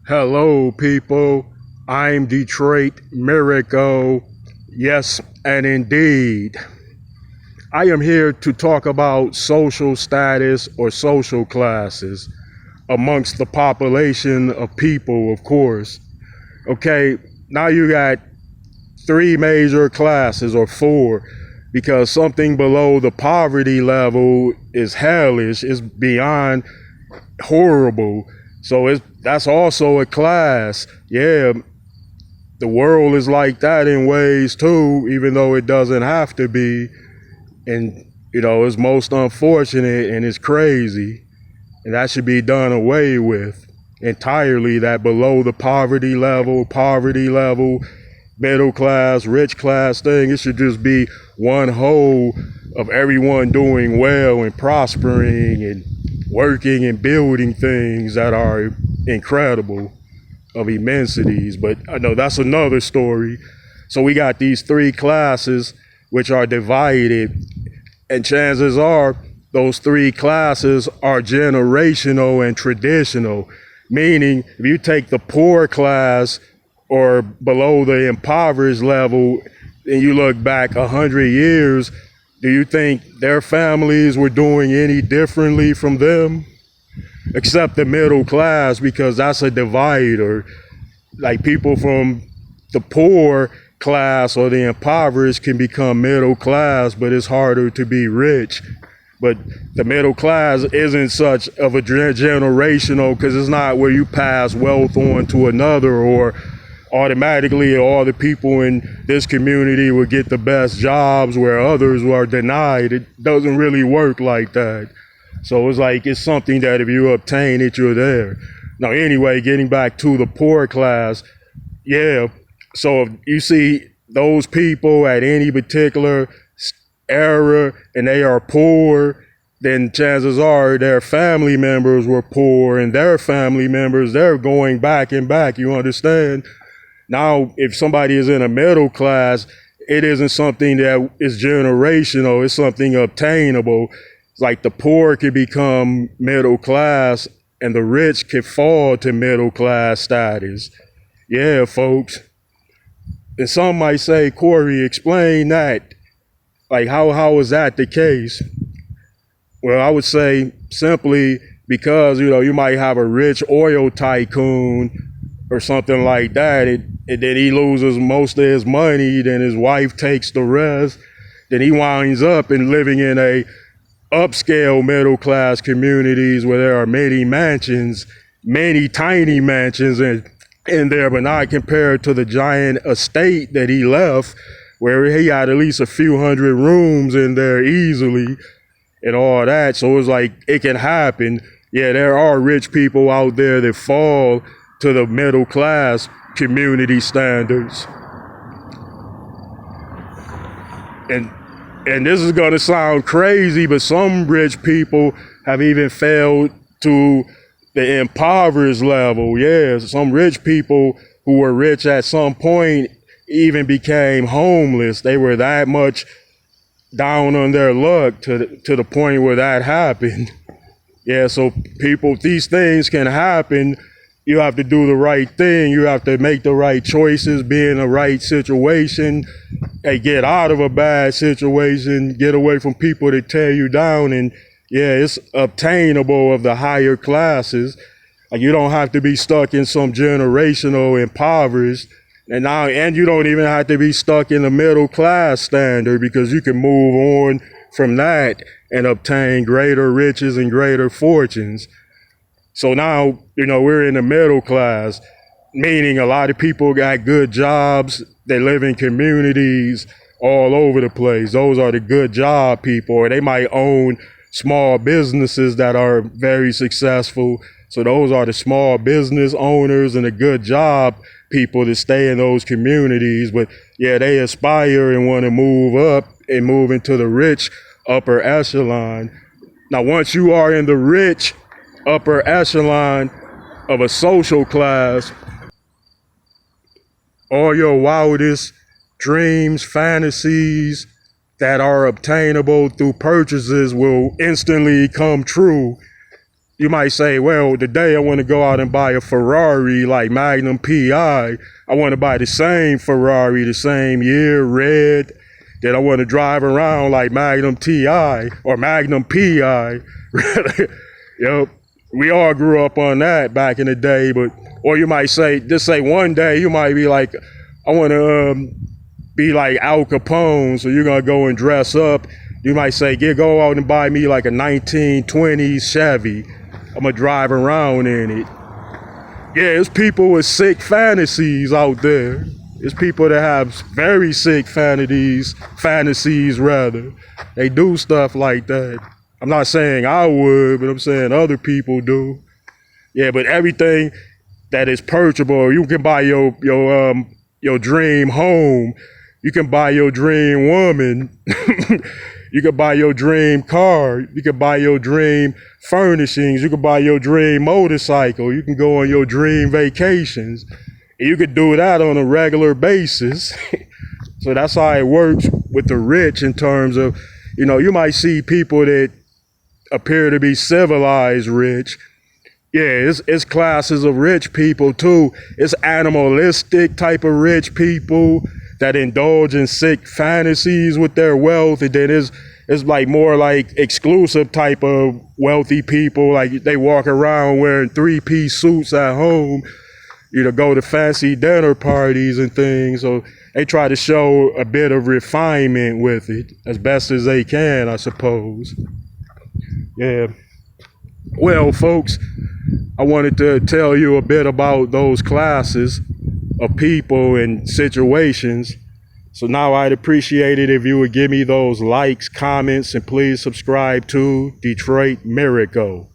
Hello, people. I'm Detroit Miracle. Yes, and indeed. I am here to talk about social status or social classes amongst the population of people, of course. Okay, now you got three major classes or four because something below the poverty level is hellish, is beyond horrible. So that's also a class. Yeah, the world is like that in ways too, even though it doesn't have to be. And it's most unfortunate and it's crazy. And that should be done away with entirely. That below the poverty level, middle class, rich class thing. It should just be one whole of everyone doing well and prospering and working and building things that are incredible, of immensities. But I know that's another story. So we got these three classes which are divided, and chances are those three classes are generational and traditional. Meaning, if you take the poor class or below the impoverished level and you look back 100 years, do you think their families were doing any differently from them? Except the middle class, because that's a divider. Like people from the poor class or the impoverished can become middle class, but it's harder to be rich. But the middle class isn't such of a generational, because it's not where you pass wealth on to another or automatically all the people in this community will get the best jobs where others are denied. It doesn't really work like that. So it's something that if you obtain it, you're there. Now, anyway, getting back to the poor class, yeah. So if you see those people at any particular era and they are poor, then chances are their family members were poor and their family members, they're going back and back, you understand? Now, if somebody is in a middle class, it isn't something that is generational, it's something obtainable. It's like the poor can become middle class and the rich can fall to middle class status. Yeah, folks. And some might say, Corey, explain that. Like, how is that the case? Well, I would say simply because, you might have a rich oil tycoon or something like that, and then he loses most of his money, then his wife takes the rest, then he winds up in living in a upscale middle class communities where there are many mansions, many tiny mansions in there, but not compared to the giant estate that he left, where he had at least a few hundred rooms in there easily and all that. So it's like it can happen. Yeah, there are rich people out there that fall to the middle class community standards. And this is going to sound crazy, but some rich people have even failed to the impoverished level. Yeah, some rich people who were rich at some point even became homeless. They were that much down on their luck to the point where that happened. Yeah, so people, these things can happen. You have to do the right thing. You have to make the right choices, be in the right situation, and get out of a bad situation, get away from people that tear you down. And yeah, it's obtainable of the higher classes. Like, you don't have to be stuck in some generational impoverished. And you don't even have to be stuck in the middle class standard, because you can move on from that and obtain greater riches and greater fortunes. So now, we're in the middle class, meaning a lot of people got good jobs. They live in communities all over the place. Those are the good job people, or they might own small businesses that are very successful. So those are the small business owners and the good job people that stay in those communities. But yeah, they aspire and want to move up and move into the rich upper echelon. Now, once you are in the rich upper echelon of a social class, all your wildest dreams, fantasies that are obtainable through purchases will instantly come true. you might say, well, today I want to go out and buy a Ferrari like Magnum PI. I want to buy the same Ferrari, the same year, red. Then I want to drive around like Magnum TI or Magnum PI. Yep. We all grew up on that back in the day, but, or you might say, just say one day you might be like, I want to be like Al Capone, so you're going to go and dress up. You might say, go out and buy me like a 1920s Chevy. I'm going to drive around in it. Yeah, there's people with sick fantasies out there. There's people that have very sick fantasies rather. They do stuff like that. I'm not saying I would, but I'm saying other people do. Yeah, but everything that is purchasable, you can buy your dream home. You can buy your dream woman. You can buy your dream car. You can buy your dream furnishings. You can buy your dream motorcycle. You can go on your dream vacations. And you can do that on a regular basis. So that's how it works with the rich in terms of, you might see people that appear to be civilized rich. Yeah, it's classes of rich people too. It's animalistic type of rich people that indulge in sick fantasies with their wealth, and then it's like more like exclusive type of wealthy people, like they walk around wearing 3-piece suits at home, go to fancy dinner parties and things. So they try to show a bit of refinement with it as best as they can, I suppose. Yeah. Well, folks, I wanted to tell you a bit about those classes of people and situations. So now I'd appreciate it if you would give me those likes, comments, and please subscribe to Detroit Miracle.